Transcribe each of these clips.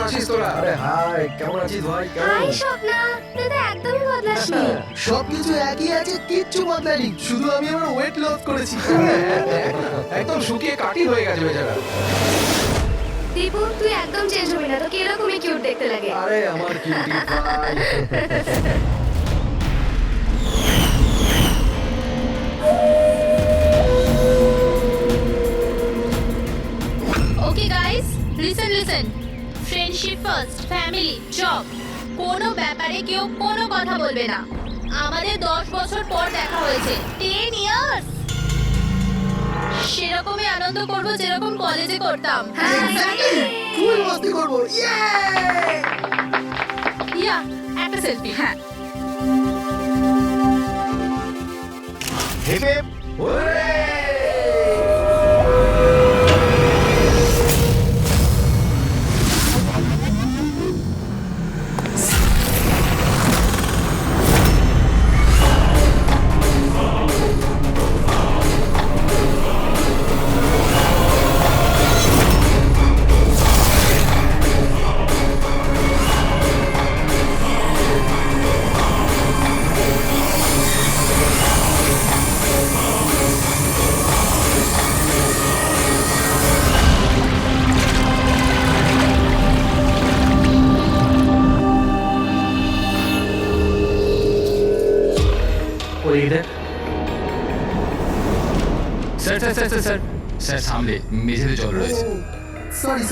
আছিস তোরা? আরে হাই, কেমন আছিস ভাই? হাই স্বপ্না, তুই তো একদমই বদলাসনি। সবকিছু একই আছে, কিচ্ছু বদলায়নি, শুধু আমি আমার ওয়েট লস করেছি। একদম শুকিয়ে কাটি হয়ে গেছে বেচারা। দীপু, তুই একদম চেঞ্জ হবি না, তোকে এরকমই কিউট দেখতে লাগে। আরে আমার কিউটি ভাই। Okay guys, listen friendship first, family, job, কোনো ব্যাপারে কেউ কোনো কথা বলবে না। আমাদের 10 বছর পর দেখা হয়েছে, 10 ইয়ার্স। সেরকমই আনন্দ করব যেরকম কলেজে করতাম। ফুল মস্তি করবো, ইয়া, একটা সেলফি। হ্যাঁ, হেপে ওরে! ওই দেখ sir sir sir sir sir sir সামনে মেঝেতে জল রয়েছে। Sorry.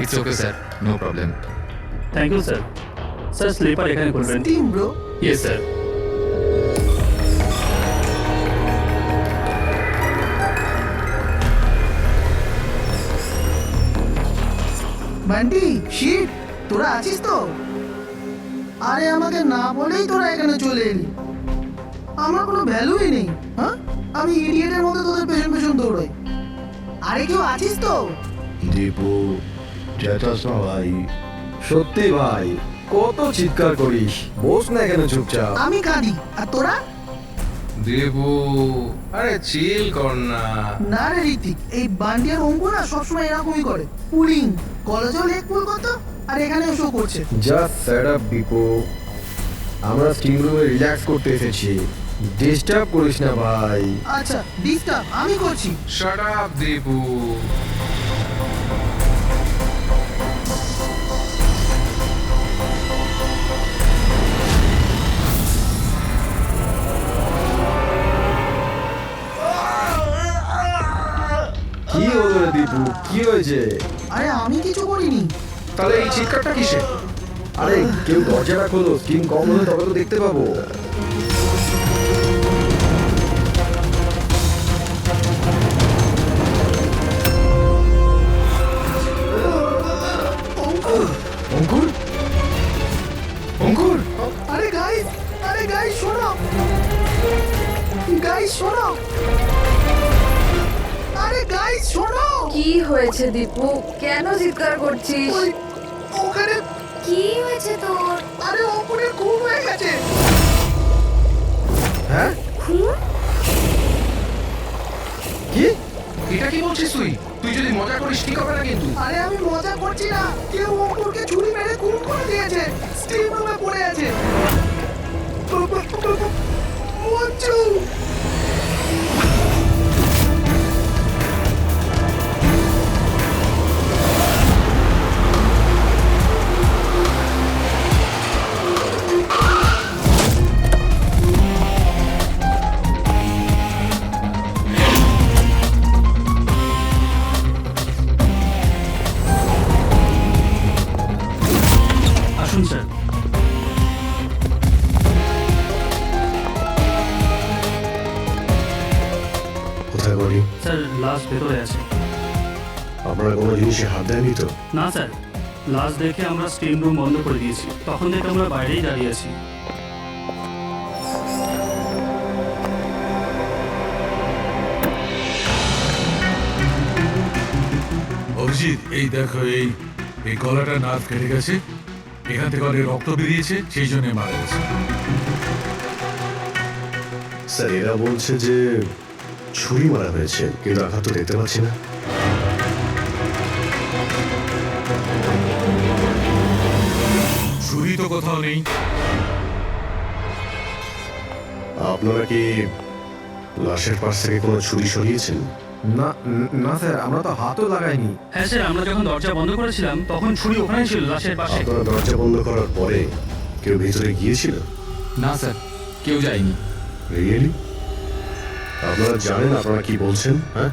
It's okay sir, no problem. Thank you sir. Sir slipper এখানে করবেন। Team bro, yes sir. Bunty, shit, তোরা আছিস তো? আরে আমাকে না বলেই তোরা এখানে চলে এলি। আমার কোনো ভ্যালুই নেই, হ্যাঁ? আমি ইডিয়েটের মতো তোদের পেছন পেছন দৌড়াই। আরে কেউ আছিস তো? দীপু, চেতাস না ভাই। সত্যি ভাই, কত চিৎকার করিস, বস না এখানে চুপচাপ। আমি কাঁদি, আর তোরা? দেবু, আরে চিল কর না। না রে ঋতিক, এই বান্টি আর অঙ্কু না সবসময় এরকমই করে। পুলিং, কলেজেও লেগ পুল করতো, আর এখানেও শো করছে। জাস্ট সেট আপ দীপু, আমরা স্টিম রুমে রিল্যাক্স করতে এসেছি, ডিস্টার্ব করিস না ভাই। আচ্ছা, ডিস্টার্ব আমি করছি। Shut up Debu. কি হলো রে দীপু, কি হয়েছে? আরে আমি কিছু করিনি। তাহলে এই চিৎকারটা কিসে? আরে কেউ দরজাটা খোলো, স্টিম কম হলে তবে তো দেখতে পাবো। অঙ্কুর, অঙ্কুর, অঙ্কুর, আরে গাইস শোনো, শোনো, আরে গাইস শোনো। কি হয়েছে দীপু, কেন চিৎকার করছিস? ওই ওখানে, কি হয়েছে তোর? আরে অঙ্কুরের খুন হয়ে গেছে। হ্যাঁ? খুন? কি? এটা কি বলছিস তুই? তুই যদি মজা করিস ঠিক হবে না কিন্তু। আরে আমি মজা করছি না, কেউ অঙ্কুরকে ছুরি মেরে খুন করে দিয়েছে, স্টিম রুমে পড়ে আছে। মঞ্জু, আসুন স্যার। কোথায় বলি? স্যার লাশ ভেতরে আছে। আপনারা কোনো জিনিসে হাত দেয়নি তো? না স্যার, লাশ দেখে আমরা স্টিম রুম বন্ধ করে দিয়েছি, তখন থেকে আমরা বাইরেই দাঁড়িয়ে আছি। অভিজিৎ, এই দেখো, এই এই গলাটা নার্ভ কেটে গেছে, এখান থেকে অনেক রক্ত বেরিয়েছে, সেই জন্য মারা গেছে। স্যার এরা বলছে যে ছুরি মারা হয়েছে, কিন্তু আঘাত তো দেখতে পাচ্ছি না। ছুরি তো কোথাও নেই। আপনারা কি লাশের পাশ থেকে কোনো ছুরি সরিয়েছেন? না না স্যার, আমরা তো হাতও লাগাইনি। হ্যাঁ স্যার, আমরা যখন দরজা বন্ধ করেছিলাম তখন ছুরি ওখানে ছিল লাশের পাশে। আপনারা দরজা বন্ধ করার পরে কেউ ভিতরে গিয়েছিল? না স্যার, কেউ যায়নি। রিয়েলি? আপনারা জানেন আপনারা কি বলছেন? হ্যাঁ,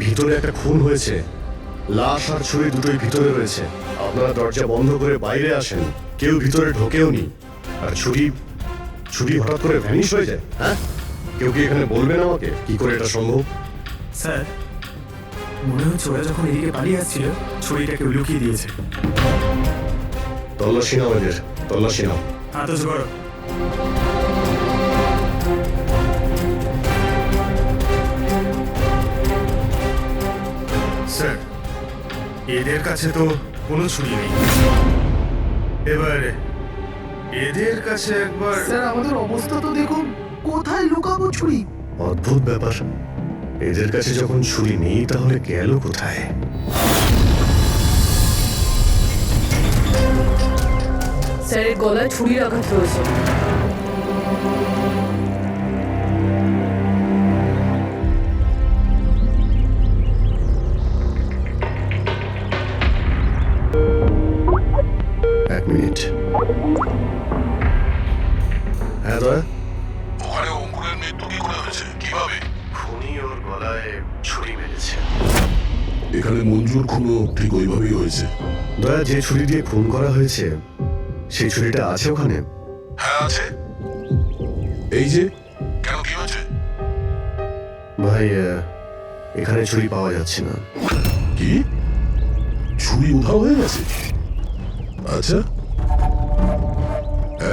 ভিতরে একটা খুন হয়েছে, লাশ আর ছুরি দুটোই ভিতরে রয়েছে। আপনারা দরজা বন্ধ করে বাইরে আসেন, কেউ ভিতরে ঢোকেও নি, আর ছুরি হঠাৎ করে ভ্যানিশ হয়ে যায়। হ্যাঁ, কেউ কি এখানে বলবেন আমাকে কি করে এটা সম্ভব? স্যার, মনে হচ্ছে ওরা যখন এদিকে পালিয়ে আসছিল ছুরিটা কেউ লুকিয়ে দিয়েছে। তল্লাশি নাও এদের, তল্লাশি নাও। হাত উঁচু করো। স্যার, এদের কাছে তো কোনো ছুরি নেই। এবার এদের কাছে একবার স্যার আমাদের অবস্থা তো দেখুন, কোথায় লুকাবো ছুরি? অদ্ভুত ব্যাপার, এদের কাছে যখন ছুরি নেই তাহলে গেল কোথায়? স্যারের গলায় ছুরির আঘাত রয়েছে। এক মিনিট। হ্যাঁ দয়া, ওখানে অঙ্কুরের মৃত্যু কি করে হয়েছে, কিভাবে? খুনি ওর গলায় ছুরি মেরেছে। এখানে মঞ্জুর খুনও ঠিক ওইভাবেই হয়েছে। দয়া, যে ছুরি দিয়ে খুন করা হয়েছে সেই ছুরিটা আছে ওখানে? হ্যাঁ আছে। এই যে, কেন কি হয়েছে? ভাই, এখানে ছুরি পাওয়া যাচ্ছে না। কি? ছুরি উধাও হয়ে গেছে? আচ্ছা,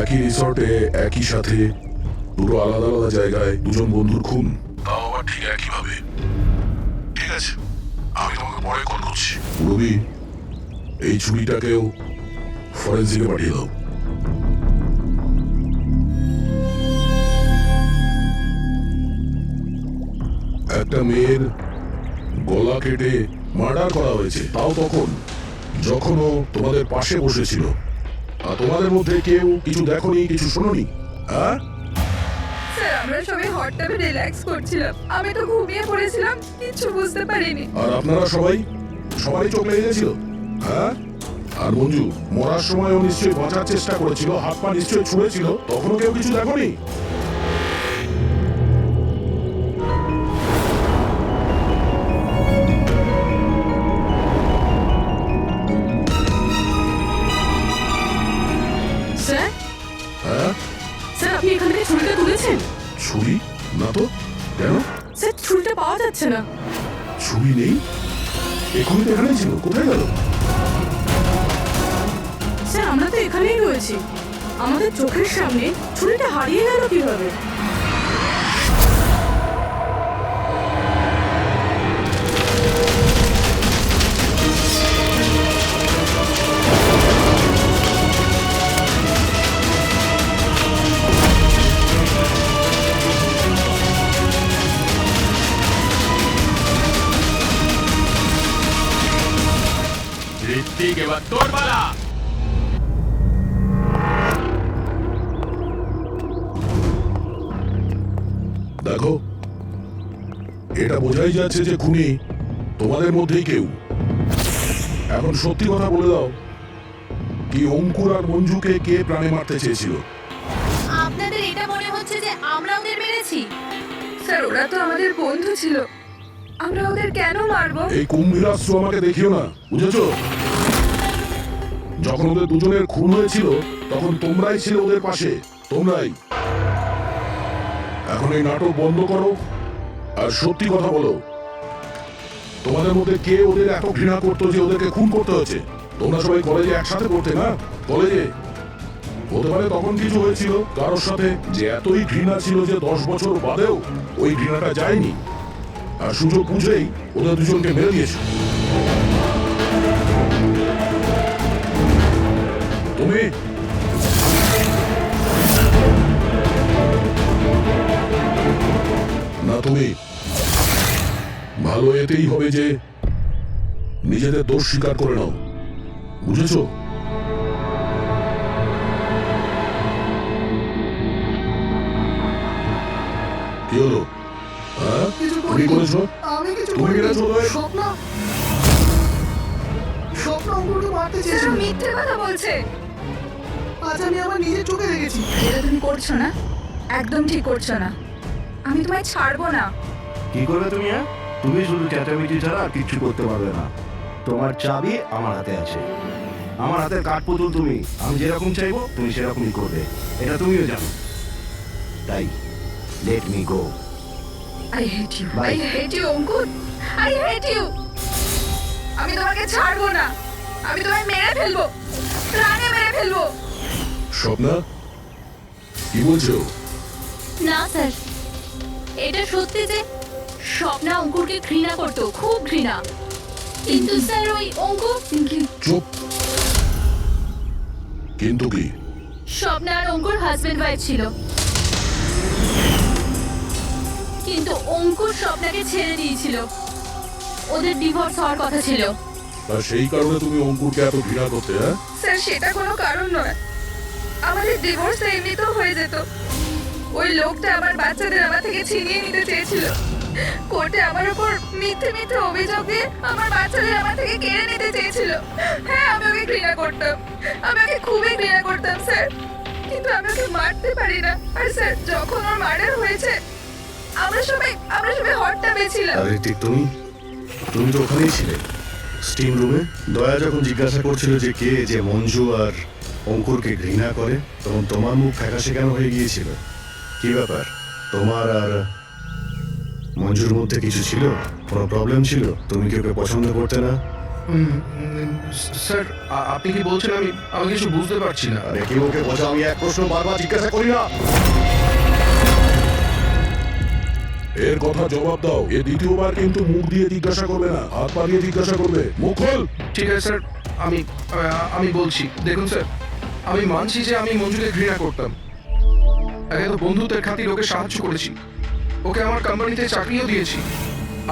একই রিসর্টে একই সাথে দুটো আলাদা আলাদা জায়গায় দুজন বন্ধুর খুন, তাও আবার ঠিক একইভাবে। ঠিক আছে, আমি তোমাকে পরে কল করছি। রবি, এই ছুরিটাকেও ফরেন্সিকে পাঠিয়ে দাও। একটা মেয়ের গলা কেটে মার্ডার করা হয়েছে, তাও তখন যখন ও তোমাদের পাশে বসেছিল। আর তোমাদের মধ্যে কেউ কিছু দেখোনি, কিছু শোনোনি? হ্যাঁ স্যার, আমরা সবাই হট টাবে রিল্যাক্স করছিলাম। আমি তো ঘুমিয়ে পড়েছিলাম, কিছু বুঝতে পারিনি। আর আপনারা সবাই চোখ লেগে গেছিল? হ্যাঁ, আর মঞ্জু মরার সময়ও নিশ্চয়ই বাঁচার চেষ্টা করেছিল, হাত পা নিশ্চয়ই ছুঁড়েছিল, তখনও কেউ কিছু দেখোনি? স্যার, হ্যাঁ, স্যার আপনি এখান থেকে ছুরিটা তুলেছেন? ছুরি না তো। কেন? স্যার, ছুরিটা পাওয়া যাচ্ছে না। ছুরি নেই? এখনই তো এখানেই ছিল, কোথায় গেল? স্যার, আমরা তো এখানেই রয়েছি, আমাদের চোখের সামনে ছুরিটা হারিয়ে গেল কিভাবে? ঋত্বিক, এবার তোর পালা। দেখো, এটা বোঝাই যাচ্ছে যে খুনি তোমাদের মধ্যেই কেউ। এখন সত্যি কথা বলে দাও, কি অঙ্কুর আর মঞ্জুকে কে প্রাণে মারতে চেয়েছিল? আপনাদের এটা মনে হচ্ছে যে আমরা ওদের মেরেছি? স্যার, ওরা তো আমাদের বন্ধু ছিল, আমরা ওদের কেন মারবো? এই কুম্ভীরাস্ত্র আমাকে দেখিও না, বুঝেছো? যখন ওদের দুজনের খুন হয়েছিল তখন তোমরাই ছিলে ওদের পাশে, তোমরাই। এখন এই নাটক বন্ধ করো আর সত্যি কথা বলো, তোমাদের মধ্যে কে ওদের এত ঘৃণা করতো যে ওদেরকে খুন করতে হয়েছে? তোমরা সবাই কলেজে একসাথে পড়তে না? কলেজে হতে পারে তখন কিছু হয়েছিল কারোর সাথে, যে এতই ঘৃণা ছিল যে 10 বছর বাদেও ওই ঘৃণাটা যায়নি, আর সুযোগ বুঝেই ওদের দুজনকে মেরে দিয়েছে। তুমি না, তুমি ভালো এতেই হবে যে নিজেদের দোষ স্বীকার করে নাও, বুঝেছো? কি হলো? হ্যাঁ কিছু তুমি করিনি। করেছো? আমি কিছু তুমি করিনি। করেছো ভাই? স্বপ্ন স্বপ্ন অঙ্কুরকে মারতে স্যার চেয়েছিল। ও মিথ্যে কথা বলছে। আজ আমি আমার নিজের চোখে দেখেছি। যেটা তুমি করছো না একদম ঠিক করছো না। আমি তোমায় ছাড়বো না। কি করবে তুমি? তুমি শুধু চেঁচামেচি ছাড়া আর কিচ্ছু করতে পারবে না। তোমার চাবি আমার হাতে আছে। আমার হাতের কাঠপুতুল তুমি। আমি যেরকম চাইবো তুমি সেরকমই করবে, এটা তুমিও জানো। তাই let me go. I hate you, Bye. I hate you Ankur, I hate you. আমি তোমাকে ছাড়বো না। আমি তোমায় মেরে ফেলবো, প্রাণে মেরে ফেলবো। স্বপ্না কি বলছো? না স্যার, এটা সত্যি যে স্বপ্না অঙ্কুরকে ঘৃণা করতো, খুব ঘৃণা। কিন্তু স্যার ওই অঙ্কুর চুপ। কিন্তু কি? স্বপ্না আর অঙ্কুর হাজবেন্ড ওয়াইফ ছিল, কিন্তু অঙ্কুর স্বপ্নাকে ছেড়ে দিয়েছিল। ওদের ডিভোর্স হওয়ার কথা ছিল। আর সেই কারণে তুমি অঙ্কুরকে এত ঘৃণা করতে? হ্যাঁ স্যার সেটা কোনো কারণ নয়। আমাদের ডিভোর্স এমনিতেও হয়ে যেত। ওই লোকটা আমার বাচ্চাদের আমার থেকে ছিনিয়ে নিতে চেয়েছিল। কোর্টে আমার উপর মিথ্যে মিথ্যে অভিযোগ দিয়ে আমার বাচ্চাদের আমার থেকে কেড়ে নিতে চেয়েছিল। হ্যাঁ আমি ওকে ঘৃণা করতাম, আমি ওকে খুবই ঘৃণা করতাম স্যার। কিন্তু আমি ওকে মারতে পারি না। আর স্যার যখন ওর মার্ডার হয়েছে আমরা সবাই হট টাবে ছিলাম। আর ঋত্বিক, তুমি তুমি তো ওখানেই ছিলে, স্টিম রুমে। দয়া যখন জিজ্ঞাসা করছিল যে কে যে মঞ্জু আর অঙ্কুরকে ঘৃণা করে, তখন তোমার মুখ ফ্যাকাশে কেন হয়ে গিয়েছিল? কি ব্যাপার? তোমার আর মঞ্জুর মধ্যে কিছু ছিল? কোনো প্রবলেম ছিল? তুমি কি ওকে পছন্দ করতে না? স্যার আপনি কি বলছেন? আমি কিছু বুঝতে পারছি না। আরে কি ওকে বোঝা, আমি এক প্রশ্ন বারবার জিজ্ঞাসা করি না? এর কথা জবাব দাও। এ দ্বিতীয়বার কিন্তু মুখ দিয়ে জিজ্ঞাসা করবে না, হাত পা দিয়ে জিজ্ঞাসা করবে। মুখ খোল। ঠিক আছে স্যার, আমি বলছি। দেখুন স্যার, আমি মানছি যে আমি মঞ্জুকে ঘৃণা করতাম। আগে তো বন্ধুত্বের খাতির ওকে সাহায্য করেছি, ওকে আমার কোম্পানিতে চাকরিও দিয়েছি।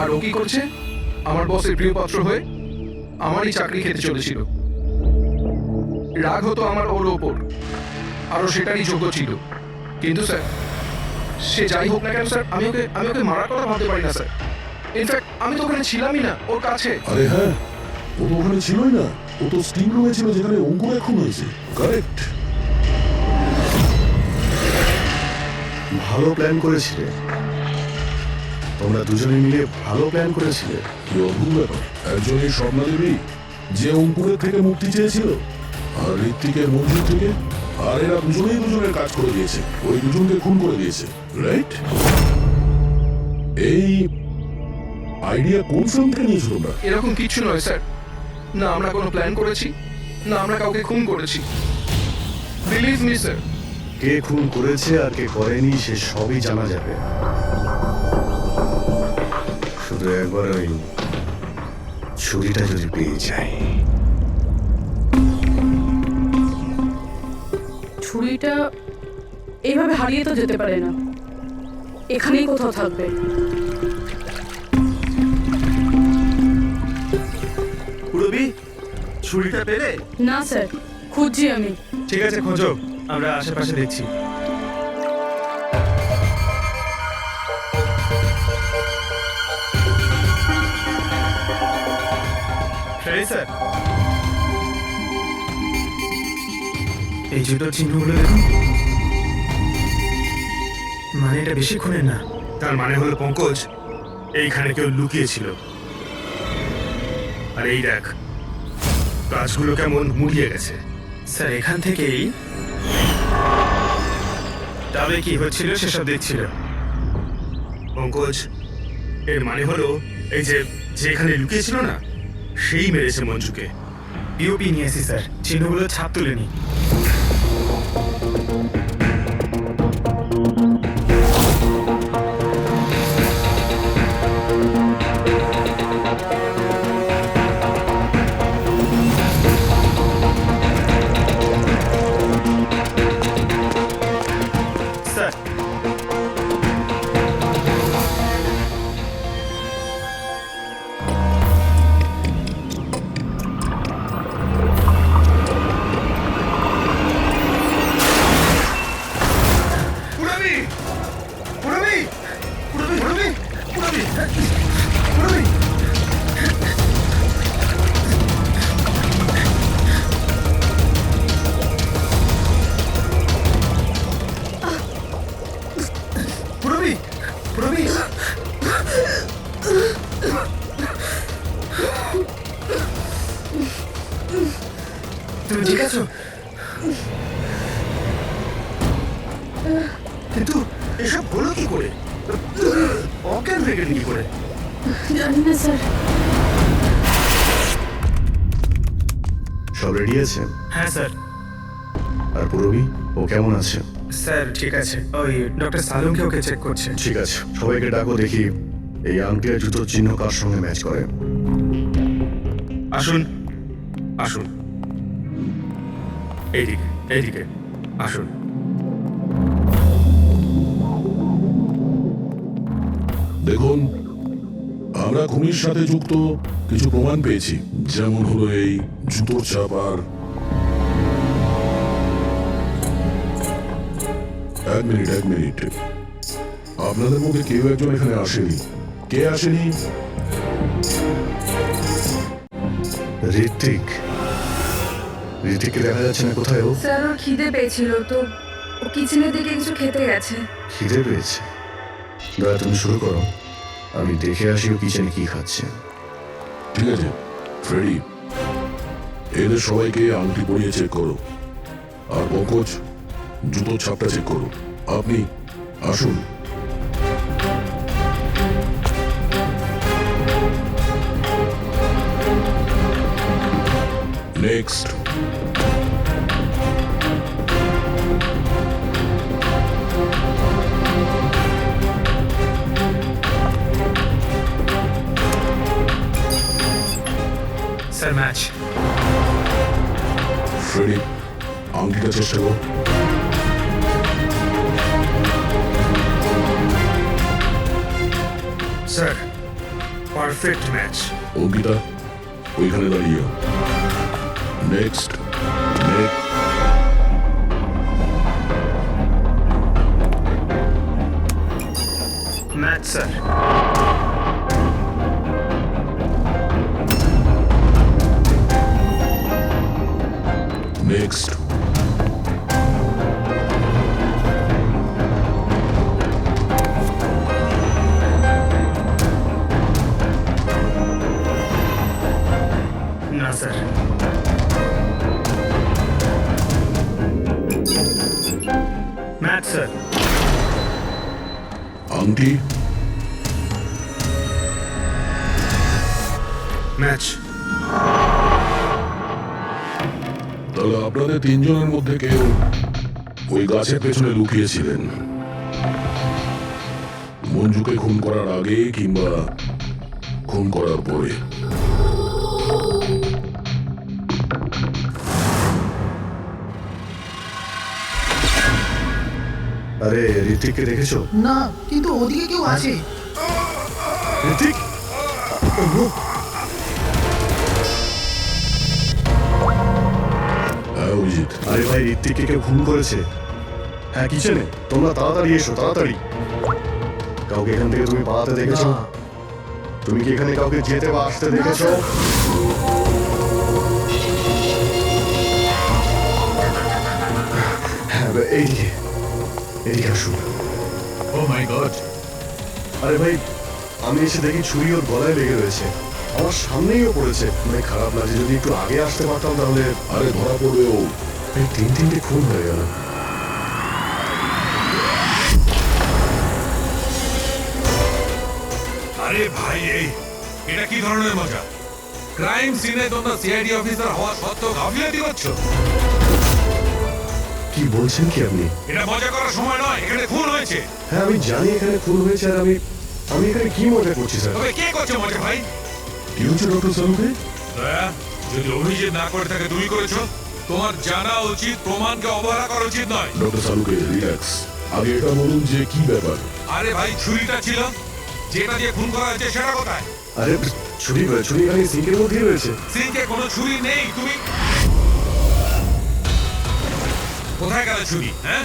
আর ও কি করছে? আমার বসের প্রিয় পাত্র হয়ে আমারই চাকরি খেতে চলেছিল। রাগ হতো আমার ওর ওপর, আরও সেটারই যোগ্য ছিল। কিন্তু স্যার সে যাই হোক না কেন স্যার, আমি ওকে মারার কথা ভাবতে পারি না স্যার। ইনফ্যাক্ট আমি তো ওখানে ছিলামই না ওর কাছে। আরে হ্যাঁ, ও তো ওখানে ছিলই না। ও তো স্টিম রুমে ছিল যেখানে অঙ্কুর খুন হয়েছে। কারেক্ট। ভালো প্ল্যান করেছিলে, তোমরা দুজনে মিলে ভালো প্ল্যান করেছিলে। কি অদ্ভুত ব্যাপার, একজনই স্বপ্না দেবী যে অঙ্কুরের থেকে মুক্তি চেয়েছিল, আর ঋত্বিকের মঞ্জুর থেকে। আর এরা দুজনেই দুজনের কাজ করে দিয়েছে, ওই দুজনকে খুন করে দিয়েছে, রাইট? এই আইডিয়া কোন ফিল্ম থেকে নিয়েছো তোমরা? এরকম কিছু নয় স্যার। না আমরা কোনো প্ল্যান করেছি, না আমরা কাউকে খুন করেছি। Believe me sir. কে খুন করেছে আর কে করেনি সে সবই জানা যাবে। শুধু একবার ওই ছুরিটা যদি পেয়ে যাই। ছুরিটা এইভাবে হারিয়ে তো যেতে পারে না, এখানেই কোথাও থাকবে। পুরবি, ছুরিটা পেলে? না স্যার, খুঁজছি আমি। ঠিক আছে, খোঁজো, আমরা আশেপাশে দেখছি। স্যার, এই জুতোর চিহ্নগুলো দেখুন। মানে এটা বেশিক্ষণের না। তার মানে হলো পঙ্কজ এইখানে কেউ লুকিয়েছিল। আর এই দেখ, গাছগুলো কেমন মুড়িয়ে গেছে। স্যার এখান থেকেই তবে কি হচ্ছিল সেসব দেখছিল পঙ্কজ। এর মানে হলো এই যে যেখানে লুকিয়েছিল না, সেই মেরেছে মঞ্জুকে। পিওপি নিয়ে আসি স্যার, চিহ্নগুলো ছাপ তুলে নি। স্যার তুমি ঠিক আছো? কিন্তু এসব হলো কি করে? অজ্ঞান হয়ে গেলেন কি করে? জানি না স্যার। সব রেডি আছে? হ্যাঁ স্যার। আর পুরবি ও কেমন আছে? স্যার ঠিক আছে, ওই ডক্টর সালুমকে ওকে চেক করছে। ঠিক আছে, সবাইকে ডাকো, দেখি এই আংটি আর জুতোর চিহ্ন কার সঙ্গে ম্যাচ করে। আসুন আসুন, এইদিকে এইদিকে আসুন। দেখুন, আমরা খুনির সাথে যুক্ত কিছু প্রমাণ পেয়েছি, যেমন হলো এই জুতোর ছাপ। আর এক মিনিট, আপনাদের মধ্যে কেউ একজন এখানে আসেনি। কে আসেনি? ঋতিককে দেখা যাচ্ছে না, কোথায় ও? স্যার ওর খিদে পেয়েছিল তো ও কিচেনের দিকে কিছু খেতে গেছে। খিদে পেয়েছে? দয়া, তুমি শুরু করো, আমি দেখে আসি ও কিচেনে কি খাচ্ছে। ঠিক আছে ফ্রেডি, এদের সবাইকে আংটি পরিয়ে চেক করো। আর পঙ্কজ, জুতোর ছাপটা চেক করো। আপনি আসুন। নেক্সট। Sir match. ফ্রেডি, আংটিটা চেষ্টা করো। Sir perfect match. অঙ্কিতা, ওইখানে দাঁড়িয়ে। নেক্সট। Match sir. নেক্সট। না স্যার। Match sir. আংটি। ম্যাচ। তাহলে আপনাদের তিনজনের মধ্যে কেউ ওই গাছের পেছনে লুকিয়েছিলেন, মঞ্জুকে খুন করার আগে কিংবা খুন করার পরে। আরে, ঋতিককে দেখেছো? না, কিন্তু ওদিকে কেউ আছে। ঋতিক? হ্যাঁ অভিজিৎ। আরে ভাই, ঋতিককে কেউ খুন করেছে। হ্যাঁ, কিচেনে। তোমরা তাড়াতাড়ি এসো, তাড়াতাড়ি। কাউকে এখান থেকে তুমি পালাতে দেখেছো? তুমি কি এখানে কাউকে যেতে বা আসতে দেখেছো? হ্যাঁ, এইদিকে আসুন। ও মাই গড! আরে ভাই, আমি এসে দেখি ছুরি ওর গলায় লেগে রয়েছে, আমার সামনেইও পড়েছে। মানে খারাপ লাগে, যদি একটু আগে আসতে পারতাম তাহলে। আরে ধরা পড়বে ও। এই তিনটে খুন হয়ে গেল। আরে ভাই, এটা কি ধরনের মজা? ক্রাইম সিনে তোমরা সিআইডি অফিসার হওয়া সত্ত্বেও গাফিলতি করছো। কি বলছেন কি আপনি? এটা মজা করার সময় নয়, এখানে খুন হয়েছে। হ্যাঁ, আমি জানি এখানে খুন হয়েছে, আর আমি এখানে কি মজা করছি স্যার? তবে কে করছে মজা ভাই? কি হচ্ছে ডক্টর সালুকে? দয়া, যদি অভিযোগ না করে থাকে তুমি করেছো, তোমার জানা উচিত প্রমাণকে অবহেলা করা উচিত নয়। ডক্টর সালুকে রিল্যাক্স। আগে এটা বলুন যে কি ব্যাপার। আরে ভাই, ছুরিটা ছিল, যেটা দিয়ে খুন করা হয়েছে সেটা কোথায়? আরে ছুরি এখানে সিঙ্কের মধ্যেই রয়েছে। সিঙ্কে কোনো ছুরি নেই। তুমি কোথায় গেলে ছুরি? হ্যাঁ,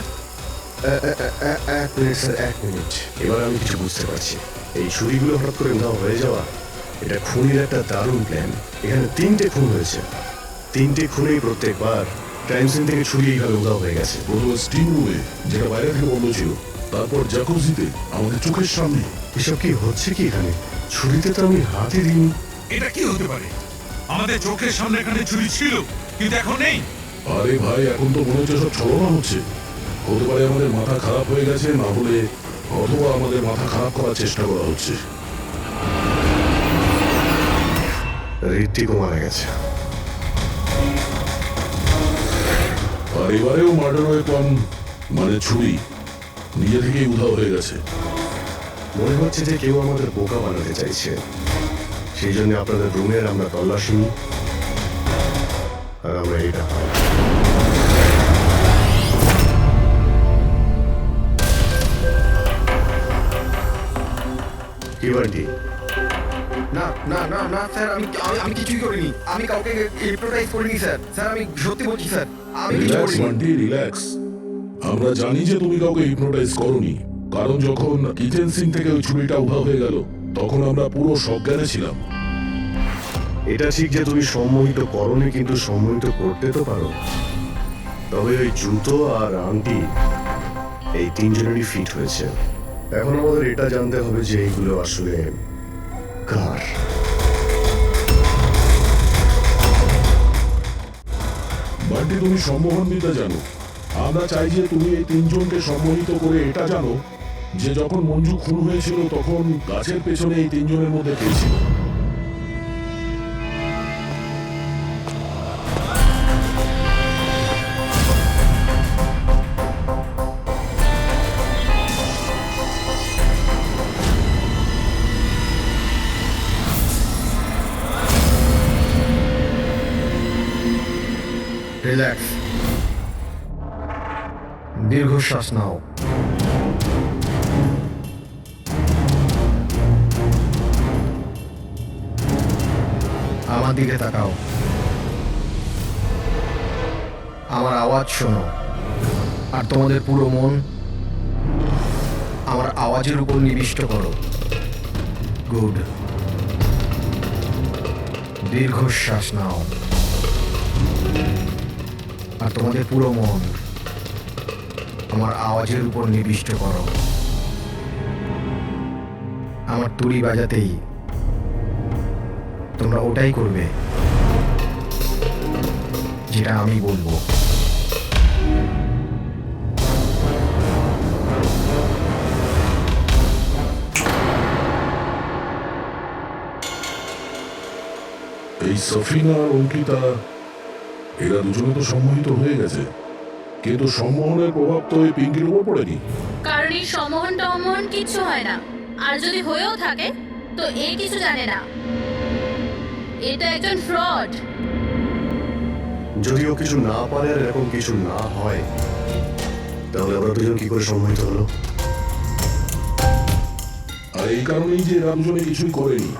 এক মিনিট স্যার, এক মিনিট। এবার আমি কিছু বুঝতে পারছি। এই ছুরিগুলো হঠাৎ করে উধাও হয়ে যাওয়া, এটা খুনির একটা দারুণ প্ল্যান। এখানে তিনটে খুন হয়েছে, তিনটে খুনেই প্রত্যেকবার ক্রাইম সিন থেকে ছুরি এইভাবে উধাও হয়ে গেছে। প্রথমে স্টিম রুমে, যেটা বাইরে থেকে বন্ধ ছিল, তারপর জাকুজিতে, আমাদের চোখের সামনে। এসব কি হচ্ছে কি এখানে? ছুরিতে তো আমি হাতই দিইনি। এটা কি হতে পারে? আমাদের চোখের সামনে এখানে চুরি ছিল, কিন্তু এখন নেই। আরে ভাই, এখন তো মনে হচ্ছে সব ছলনা হচ্ছে। হতে পারে আমাদের মাথা খারাপ হয়ে গেছে, না হলে অথবা আমাদের মাথা খারাপ করার চেষ্টা করা হচ্ছে। ঋত্বিকও মারা গেছে। আর এবারেও মার্ডার ওয়েপন মানে ছুরি নিজে থেকেই উধাও হয়ে গেছে। মনে হচ্ছে যে কেউ আমাদের বোকা বানাতে চাইছে। সেই জন্য আপনাদের রুমের আমরা তল্লাশি নিই, আর আমরা এটা পাই। কি বান্টি? না না না না স্যার, আমি কিছুই করিনি। আমি কাউকে হিপনোটাইজ করিনি স্যার। স্যার আমি সত্যি বলছি স্যার, আমি কিছু রিল্যাক্স করিনি। বান্টি, রিল্যাক্স। আমরা জানি যে তুমি কাউকে হিপনোটাইজ করোনি, কারণ যখন কিচেন সিং থেকে ওই ছুরিটা উধাও হয়ে গেল তখন আমরা পুরো সজ্ঞানে ছিলাম। এটা ঠিক যে তুমি সম্মোহিত করোনি, কিন্তু সম্মোহিত করতে তো পারো। তবে ওই জুতো আর আংটি এই তিনজনেরই ফিট হয়েছে। এখন আমাদের এটা জানতে হবে যে এইগুলো আসলে কার। বান্টি, তুমি সম্মোহন বিদ্যা জানো। আমরা চাই যে তুমি এই তিনজনকে সম্মোহিত করে এটা জানো যে যখন মঞ্জু খুন হয়েছিল তখন গাছের পেছনে এই তিনজনের মধ্যে কে ছিল। রিল্যাক্স, দীর্ঘশ্বাস নাও। আমার দিকে তাকাও, আমার আওয়াজ শোনো, আর তোমাদের পুরো মন আমার আওয়াজের উপর নিবিষ্ট করো। গুড। দীর্ঘশ্বাস নাও, আর তোমাদের পুরো মন আমার আওয়াজের উপর নিবিষ্ট করো। আমার তুড়ি বাজাতেই তোমরা ওটাই করবে যেটা আমি বলবো। এই সফিনা আর অঙ্কিতা এরা দুজনে তো সম্মোহিত হয়ে গেছে, কিন্তু সম্মোহনের প্রভাব তো এই পিঙ্কির উপর পড়েনি। কারণ এই সম্মোহন টমোহন কিচ্ছু হয় না, আর যদি হয়েও থাকে তো এ কিছু জানে না। এটা একজন ফ্রড। যদিও কিছু না পারে আর এরকম কিছু না হয়, তাহলে ওরা দুজন কি করে সম্মোহিত হলো? আর এই কারণেই যে এরা দুজনে কিছুই করেনি,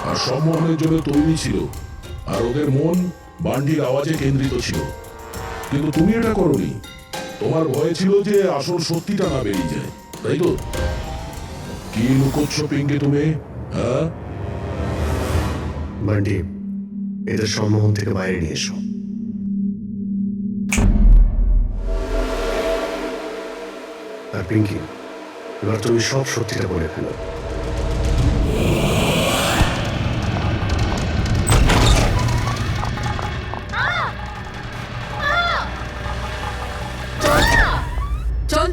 আর সম্মোহনের জন্য তৈরি ছিল, আর ওদের মন বান্ডির আওয়াজে কেন্দ্রিত ছিল। কিন্তু তুমি এটা করোনি, তোমার ভয় ছিল যে আসল সত্যিটা না বেরিয়ে যায়, তাই তো? কি লুকোচ্ছ পিঙ্কি তুমি, হ্যাঁ? বান্টি, এদের সম্মোহন থেকে বাইরে নিয়ে এসো। আর পিঙ্কি, এবার তুমি সব সত্যিটা বলে ফেলো। চল,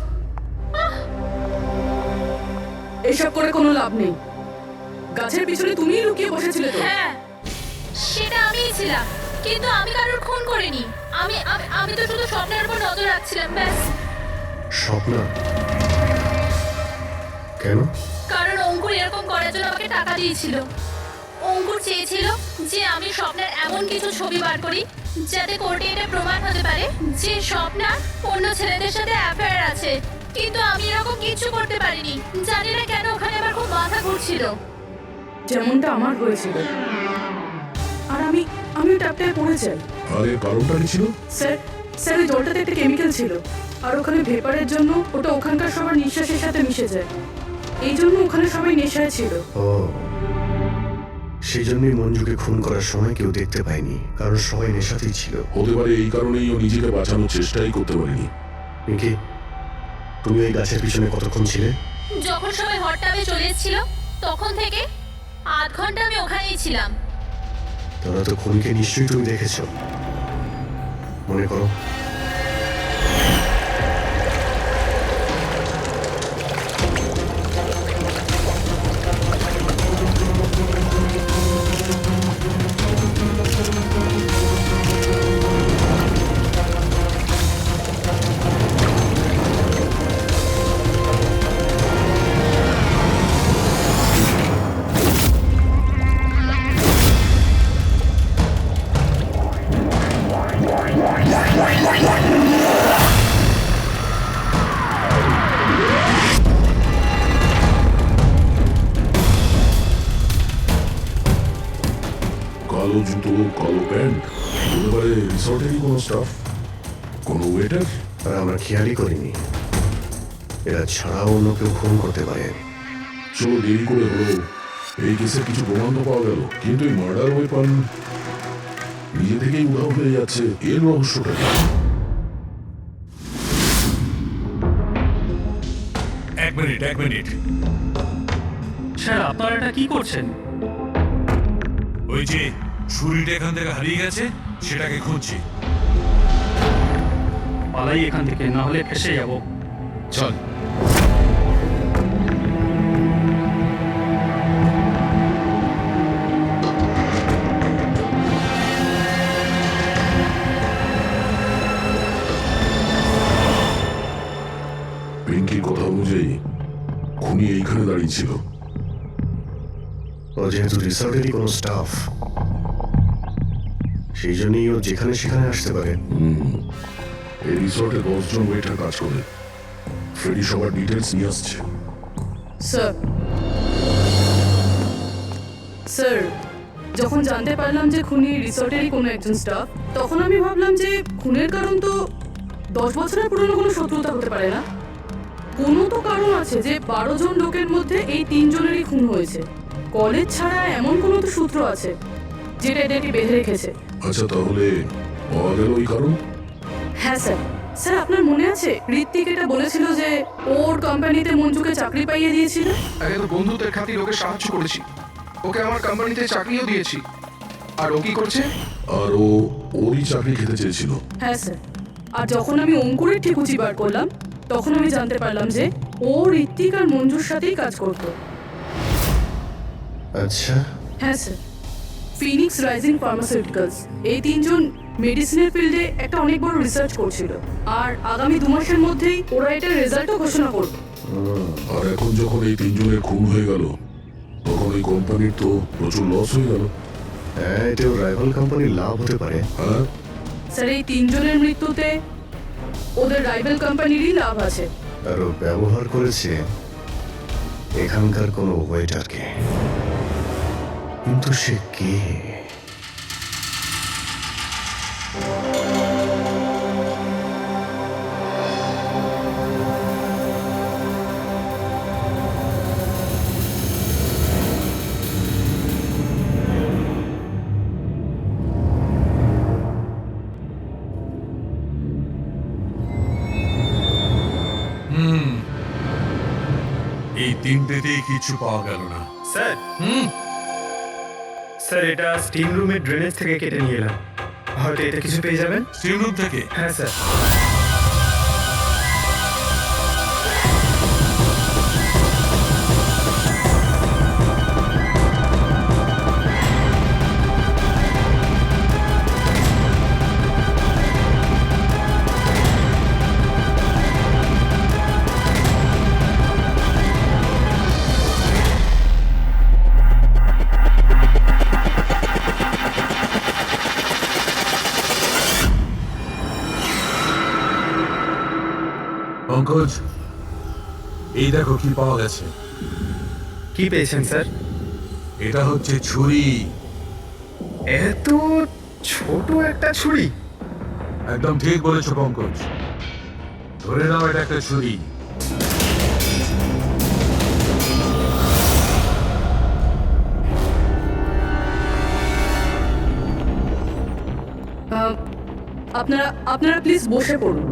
এসব করে কোনো লাভ নেই। গাছের পিছনে তুমিই লুকিয়ে বসেছিলে তো? হ্যাঁ, সেটা আমিই ছিলাম, কিন্তু আমি কারোর খুন করিনি। আমি আমি আমি তো শুধু স্বপ্নের উপর নজর রাখছিলাম, ব্যাস। স্বপ্না? কেন? কারণ অঙ্কুর এরকম করার জন্য আমাকে টাকা দিয়েছিল। অঙ্কুর চেয়েছিল যে আমি স্বপ্নের এমন কিছু ছবি বার করি যাতে কোর্টে এটা প্রমাণ হতে পারে যে স্বপ্নার অন্য ছেলেদের সাথে অ্যাফেয়ার আছে। কিন্তু আমি এরকম কিছু করতে পারিনি। জানি না কেন ওখানে আমার খুব মাথা ঘুরছিল। যেমনটা আমার হয়েছিল। আর আমি ট্যাপটায় পড়ে যাই। আরে কারণটা কি ছিল? স্যার ওই জলটাতে একটা কেমিক্যাল ছিল, আর ওখানে ভেপারের জন্য ওটা ওখানকার সবার নিঃশ্বাসের সাথে মিশে যায়। এই জন্য ওখানে সবাই নেশায় ছিল। ও, সেই জন্যই মঞ্জুকে খুন করার সময় কেউ দেখতে পায়নি, কারণ সবাই নেশাতেই ছিল। হতে পারে এই কারণেই ও নিজেকে বাঁচানোর চেষ্টাই করতে পারেনি। পিঙ্কি, তুমি এই গাছের পিছনে কতক্ষণ ছিলে? যখন সবাই হট টাবে চলে এসেছিল তখন থেকে 8 ঘন্টা আমি ওখানেই ছিলাম। তোরা তো খুনকে নিশ্চয়ই তুমি দেখেছ, মনে করো। কালো জুতো, কালো প্যান্ট, এবারে রিসর্টেরই কোনো স্টাফ, কোনো ওয়েটার। আর আমরা খেয়ালই করিনি এরা ছাড়াও অন্য কেউ খুন করতে পারে। চলো, দেরি করে হলো, এই কেসের কিছু প্রমাণ তো পাওয়া গেল, কিন্তু এই মার্ডার ওয়েপন নিজে থেকেই উধাও হয়ে যাচ্ছে, এর রহস্যটা কি? এক মিনিট। স্যার আপনারা এটা কি করছেন? ওই যে ছুরিটা এখান থেকে হারিয়ে গেছে, সেটাকে খুঁজছি। পালাই এখান থেকে, না হলে ফেসে যাব। চল। পিঙ্কির কথা অনুযায়ী খুনি এইখানে দাঁড়িয়ে ছিল। ও যেহেতু রিসর্টেরই কোনো স্টাফ, সেই জন্যই ও যেখানে সেখানে আসতে পারে। এই রিসর্টে 10 জন ওয়েটার কাজ করে। ফ্রেডি সবার ডিটেলস নিয়ে আসছে। স্যার, যখন জানতে পারলাম যে খুনি রিসর্টেরই কোনো একজন স্টাফ, তখন আমি ভাবলাম যে খুনের কারণ তো 10 বছরের পুরনো কোনো শত্রুতা হতে পারে না। কোনো তো কারণ আছে যে 12 জন লোকের মধ্যে এই 3 জনেরই খুন হয়েছে। কলেজ ছাড়া এমন কোনো তো সূত্র আছে যেটা এটাকে বেঁধে রেখেছে। আচ্ছা, তাহলে পাওয়া গেল ওই কারণ? হ্যাঁ স্যার। স্যার, আপনার মনে আছে ঋত্বিক এটা বলেছিল যে ওর কোম্পানিতে মঞ্জুকে চাকরি পাইয়ে দিয়েছিল? আগে তো বন্ধুত্বের খাতির ওকে সাহায্য করেছি, ওকে আমার কোম্পানিতে চাকরিও দিয়েছি। আর ও কি করছে? আর ও ওরই চাকরি খেতে চেয়েছিল। হ্যাঁ স্যার। আর যখন আমি অঙ্কুরের ঠিকুচি বার করলাম, তখন আমি জানতে পারলাম যে ও ঋত্বিক আর মঞ্জুর সাথেই কাজ করতো। আচ্ছা। হ্যাঁ স্যার। ফিনিক্স রাইজিং ফার্মাসিউটিক্যালস, এই 3 জন মেডিসিনের ফিল্ডে একটা অনেক বড় রিসার্চ করছিল, আর আগামী 2 মাসের মধ্যেই ওরা এটার রেজাল্টও ঘোষণা করবে। আর এখন যখন এই 3 জনের খুন হয়ে গেল, তখন ওই কোম্পানির তো প্রচুর লস হয়ে গেল। হ্যাঁ, এতেও রাইভাল কোম্পানির লাভ হতে পারে। হ্যাঁ স্যার, এই 3 জনের মৃত্যুতে ওদের রাইভাল কোম্পানিরই লাভ আছে। আর ও ব্যবহার করেছে এখানকার কোনো ওয়েটারকে। কিন্তু সে কে? এই তিনটেতেই কিছু পাওয়া গেল না। স্যার, স্যার এটা স্টিম রুমের ড্রেনেজ থেকে কেটে নিয়ে এলাম, হয়তো এটা কিছু পেয়ে যাবেন। স্টিম রুম থেকে? হ্যাঁ স্যার। পঙ্কজ, এই দেখো কি পাওয়া গেছে। কি পেয়েছেন স্যার? এটা হচ্ছে ছুরি। এত ছোট একটা ছুরি? একদম ঠিক বলেছো পঙ্কজ, ধরে নাও এটা একটা ছুরি। আপনারা প্লিজ বসে পড়ুন।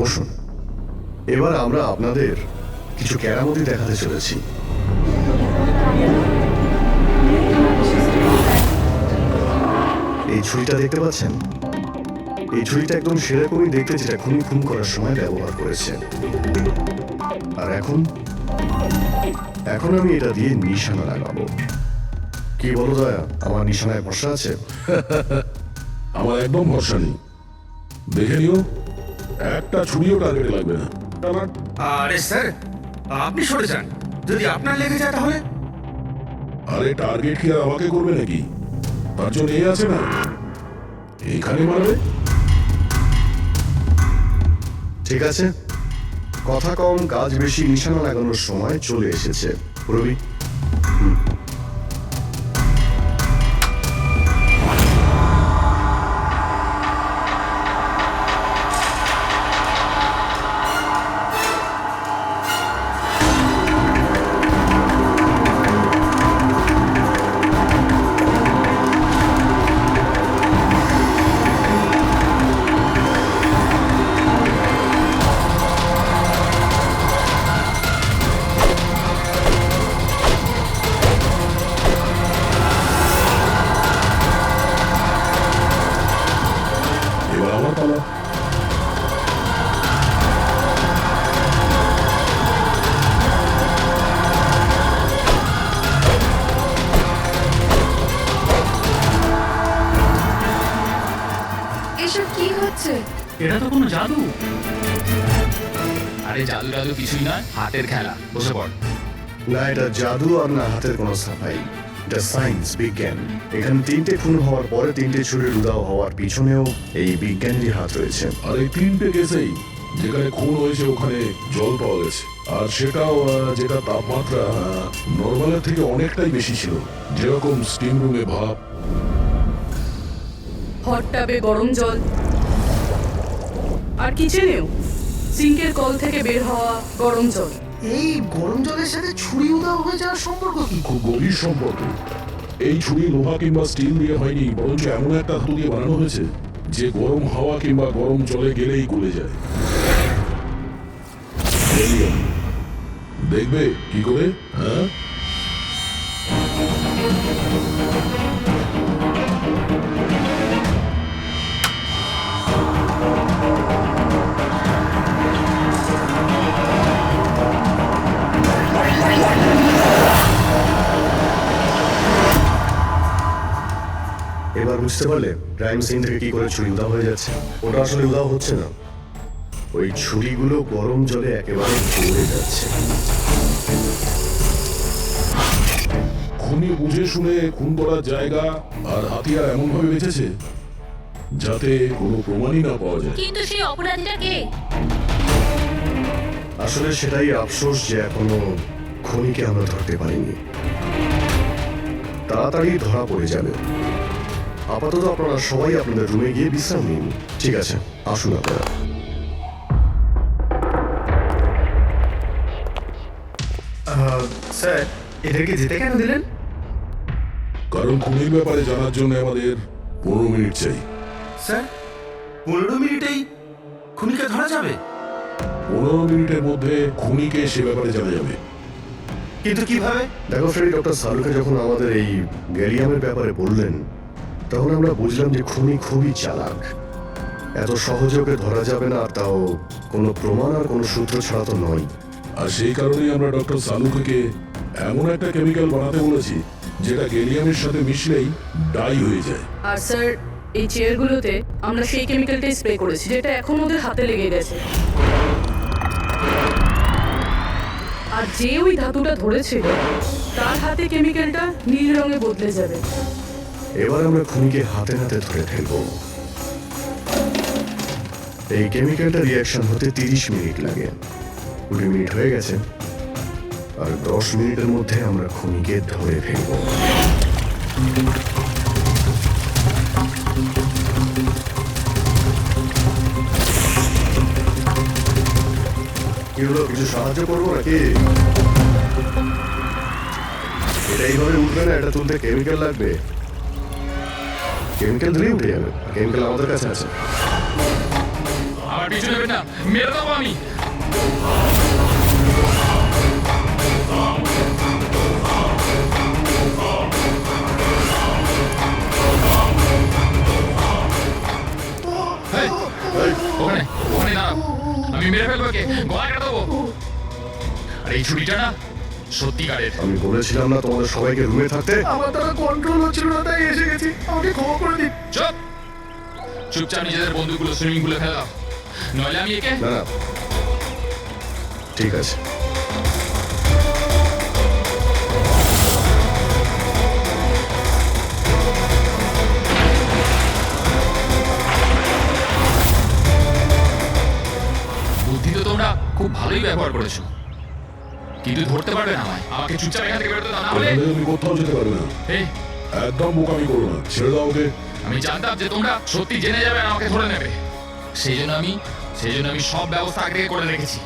বসুন। এবার আমরা আপনাদের কিছু কেরামতি দেখাতে চলেছি। এই ছুরিটা দেখতে পাচ্ছেন? এই ছুরিটা একদম সেরকমই দেখতে যেটা খুনি খুন করার সময় ব্যবহার করেছে। আর এখন আমি এটা দিয়ে নিশানা লাগাবো। কি বলো দয়া, আমার নিশানায় ভরসা আছে? আমার একদম ভরসা নেই। দেখে নিও, একটা ছুরিও টার্গেটে লাগবে না। আরে স্যার, আপনি সরে যান, যদি আপনার লেগে যায় তাহলে? আরে টার্গেট কি আর আমাকে করবে নাকি? তার জন্য এ আছে না, এইখানে মারবে। ঠিক আছে, কথা কম কাজ বেশি, নিশানা লাগানোর সময় চলে এসেছে। রবি, এবার আমার পালা। এসব কি হচ্ছে? এটা তো কোনো জাদু। আরে জাদু টাদু কিছুই নয়, হাতের খেলা। বসে পড়। না এটা জাদু আর না হাতের কোনো সাফাই, এটা সায়েন্স, বিজ্ঞান। এখানে 3টে খুন হওয়ার পরে 3টে ছুরির উদাও হওয়ার পিছনেও এই বিজ্ঞানেরই হাত রয়েছে। আর এই 3টে কেসেই যেখানে খুন হয়েছে ওখানে জল পাওয়া গেছে, আর সেটাও যেটা তাপমাত্রা নর্মালের থেকে অনেকটাই বেশি ছিল, যেরকম স্টিম রুমে ভাপ। হট টাবে গরম জল, আর কিচেনেও সিঙ্কের কল থেকে বের হওয়া গরম জল। এই গরম জলের সাথে ছুরি উদাও হয়ে যাওয়ার সম্পর্ক কি? খুব গভীর সম্পর্ক। এই ছুরি লোহা কিংবা স্টিল দিয়ে হয়নি, বরঞ্চ এমন একটা ধাতু দিয়ে বানানো হয়েছে যে গরম হাওয়া কিংবা গরম জলে গেলেই গলে যায়। দেখবে কি করে? হ্যাঁ, এবার বুঝতে পারলে ক্রাইম সিন থেকে কি করে ছুরি উদাও হয়ে যাচ্ছে? ওটা আসলে উদাও হচ্ছে না, ওই ছুরিগুলো গরম জলে একেবারে জ্বলে যাচ্ছে। খুনি বুঝে শুনে খুন করার জায়গা আর হাতিয়ার এমন ভাবে বেঁচেছে যাতে কোনো প্রমাণই না পাওয়া যায়। কিন্তু সেই অপরাধীটা কে? আসলে সেটাই আফসোস যে এখনো খুনিকে আমরা ধরতে পারিনি। তাড়াতাড়ি ধরা পড়ে যাবে। আপাতত আপনারা সবাই আপনাদের রুমে গিয়ে বিশ্রাম নিন। ঠিক আছে, আসুন আপনারা। স্যার, এদেরকে যেতে কেন দিলেন? কারণ খুনির ব্যাপারে জানার জন্য আমাদের 15 মিনিট চাই। স্যার, 15 মিনিটেই খুনিকে ধরা যাবে? 15 মিনিটের মধ্যে খুনিকে সে ব্যাপারে জানা যাবে। কিন্তু কিভাবে? দেখো ফ্রেন্ড, ডক্টর সালুকে যখন আমাদের এই গ্যালিয়ামের ব্যাপারে বললেন, তখন আমরা বুঝলাম যে খুনি খুবই চালাক। এত সহজে ওকে ধরা যাবে না, আর তাও কোনো প্রমাণ আর কোনো সূত্র ছাড়া তো নয়। আর সেই কারণেই আমরা ডক্টর সালুকে এমন একটা কেমিক্যাল বানাতে বলেছি যেটা গ্যালিয়ামের সাথে মিশলেই ডাই হয়ে যায়। আর স্যার, এই চেয়ারগুলোতে আমরা সেই কেমিক্যালটাই স্প্রে করেছি যেটা এখন ওদের হাতে লেগে গেছে। আর যে ওই ধাতুটা ধরেছিল তার হাতে কেমিক্যালটা নীল রঙে বদলে যাবে। এবার আমরা খুনিকে হাতে হাতে ধরে ফেলবো। এই কেমিক্যালটা রিয়াকশন হতে 30 মিনিট লাগে। 20 মিনিট হয়ে গেছে, আর 10 মিনিটের মধ্যে আমরা খুনিকে ধরে ফেলবো। কি হলো, কিছু সাহায্য করবো নাকি? এটা এইভাবে উঠবে না, এটা তুলতে কেমিক্যাল লাগবে। কেমিক্যাল দিলেই উঠে যাবে, কেমিক্যাল আমাদের কাছে আছে। আমার আমার পিছু নেবেন না, মেরে দেবো আমি। এই, ওখানে ওখানে দাঁড়াও, আমি মেরে ফেলবো একে, গলা কেটে দেবো। আর এই ছুরিটা না সত্যিকারের। আমি বলেছিলাম না তোমাদের সবাইকে রুমে থাকতে? আমার দ্বারা কন্ট্রোল হচ্ছিল না, তাই এসে গেছি। আমাকে ক্ষমা করে দিন। চুপ, চুপচাপ নিজেদের বন্ধুগুলো সুইমিং পুলে ফেলে দাও, নইলে আমি একে। না না, ঠিক আছে। বুদ্ধি তো তোমরা খুব ভালোই ব্যবহার করেছো, কিন্তু ধরতে পারবে না আমায়। আমাকে চুপচাপ এখান থেকে বেরোতে দাও, না হলে তুমি কোথাও যেতে পারবে না। এই, একদম বোকামি করো না, ছেড়ে দাও ওকে। আমি জানতাম যে তোমরা সত্যি জেনে যাবে আর আমাকে ধরে নেবে, সেই জন্য আমি সব ব্যবস্থা আগে থেকে করে রেখেছি।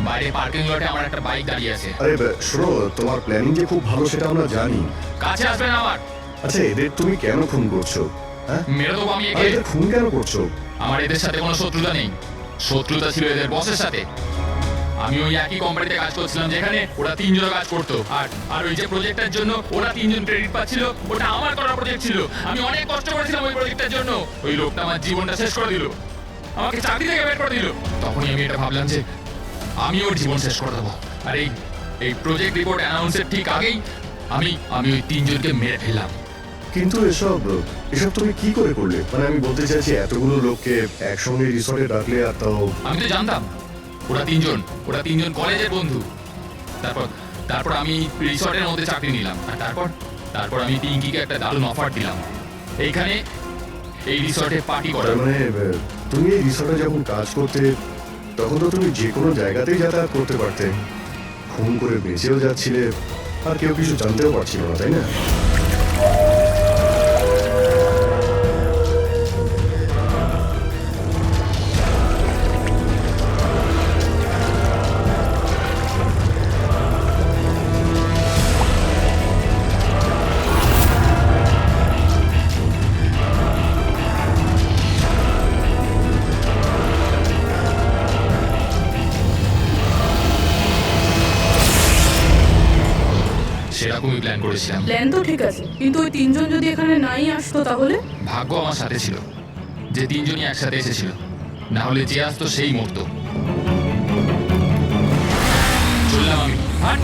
বাইরে পার্কিং লটে আমার একটা বাইক দাঁড়িয়ে আছে। আরে শোনো, তোমার প্ল্যানিং যে খুব ভালো সেটা আমরা জানি। কাছে আসবে না আমার। আচ্ছা, এদের তুমি কেন খুন করছো? হ্যাঁ, মেরে দেবো আমি আর একে। এদের খুন কেন করছো? আমার এদের সাথে কোনো শত্রুতা নেই, শত্রুতা ছিল এদের বসের সাথে। আমি ওই একই কোম্পানিতে কাজ করছিলাম যেখানে ওরা 3 জন কাজ করতো, আর ওই যে প্রজেক্টের জন্য ওরা 3 জন ক্রেডিট পাচ্ছিল, ওটা আমার করা প্রজেক্ট ছিল। আমি অনেক কষ্ট করেছিলাম ওই প্রজেক্টের জন্য। ওই লোকটা আমার জীবনটা শেষ করে দিল, আমাকে চাকরি থেকে বের করে দিল। তখনই আমি এটা ভাবলাম যে আমি ওর জীবন শেষ করে দেবো। আর এই প্রজেক্ট রিপোর্ট অ্যানাউন্সের ঠিক আগেই আমি ওই 3 জনকে মেরে ফেললাম। কিন্তু এসব তুমি কি করে করলে? মানে আমি বলতে চাইছি, এতগুলো লোককে একসঙ্গে রিসর্টে ডাকলে, আর তাও আমি তো জানতাম ওরা 3 জন কলেজের বন্ধু। তারপর আমি রিসর্টের মধ্যে চাকরি নিলাম, আর তারপর আমি পিঙ্কিকে একটা দারুণ অফার দিলাম, এইখানে এই রিসর্টে পার্টি করার। মানে তুমি এই রিসর্টে যখন কাজ করতে, তখন তো তুমি যে কোনো জায়গাতেই যাতায়াত করতে পারতে, খুন করে বেঁচেও যাচ্ছিলে, আর কেউ কিছু জানতেও পারছিল না, তাই না? সেরকমই প্ল্যান করেছিলাম। প্ল্যান তো ঠিক আছে, কিন্তু ওই 3 জন যদি এখানে নাই আসতো তাহলে? ভাগ্য আমার সাথে ছিল যে 3 জনই একসাথে এসেছিল, না হলে যে আসতো সেই মরতো। চললাম আমি। হাট।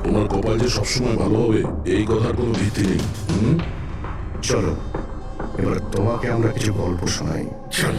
তোমার কপাল যে সবসময় ভালো হবে এই কথার কোনো ভিত্তি নেই। চলো, এবার তোমাকে আমরা কিছু গল্প শোনাই। চল।